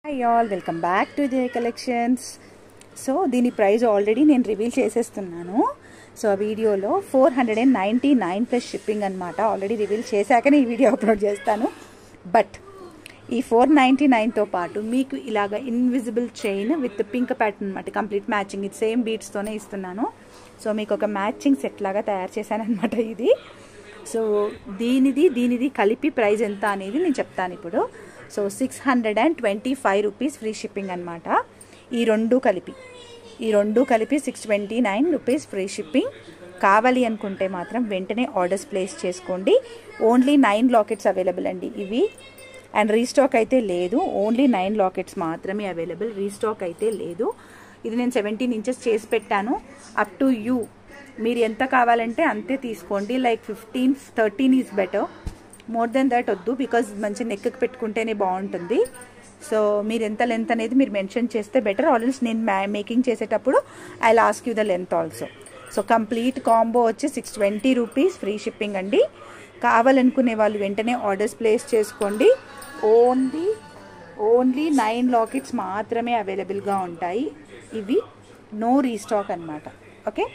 Hi all, welcome back to the collections. So దీని price already నేను reveal చేసేస్తున్నాను. So ఆ వీడియోలో 499 ప్లస్ షిప్పింగ్ అనమాట. ఆల్రెడీ రివీల్ చేశాకనే ఈ వీడియో అప్లోడ్ చేస్తాను. బట్ ఈ 499తో పాటు మీకు ఇలాగ invisible chain with pink pattern అనమాట, కంప్లీట్ మ్యాచింగ్. ఇది సేమ్ బీట్స్తోనే ఇస్తున్నాను. సో మీకు ఒక మ్యాచింగ్ సెట్ లాగా తయారు చేశాను అనమాట ఇది. సో దీనిది కలిపి ప్రైస్ ఎంత అనేది నేను చెప్తాను ఇప్పుడు. సో 625 రూపీస్ ఫ్రీ షిప్పింగ్ అనమాట. ఈ రెండు కలిపి 629 రూపీస్ ఫ్రీ షిప్పింగ్. కావాలి అనుకుంటే మాత్రం వెంటనే ఆర్డర్స్ ప్లేస్ చేసుకోండి. ఓన్లీ 9 లాకెట్స్ అవైలబుల్ అండి ఇవి. అండ్ రీస్టాక్ అయితే లేదు, ఓన్లీ 9 లాకెట్స్ మాత్రమే అవైలబుల్, రీస్టాక్ అయితే లేదు. ఇది నేను 17 ఇంచెస్ చేసి పెట్టాను. అప్ టు యూ, మీరు ఎంత కావాలంటే అంతే తీసుకోండి. Like 15-13 is better, more than that వద్దు, బికాజ్ మంచి నెక్కి పెట్టుకుంటేనే బాగుంటుంది. సో మీరు ఎంత లెంత్ అనేది మీరు మెన్షన్ చేస్తే బెటర్. ఆల్రెడీ నేను మేకింగ్ చేసేటప్పుడు I will ask you the length also. So complete combo వచ్చి 620 రూపీస్ ఫ్రీ షిప్పింగ్ అండి. కావాలనుకునే వాళ్ళు వెంటనే ఆర్డర్స్ ప్లేస్ చేసుకోండి. ఓన్లీ 9 లాకెట్స్ మాత్రమే అవైలబుల్గా ఉంటాయి ఇవి. నో రీస్టాక్ అనమాట. ఓకే.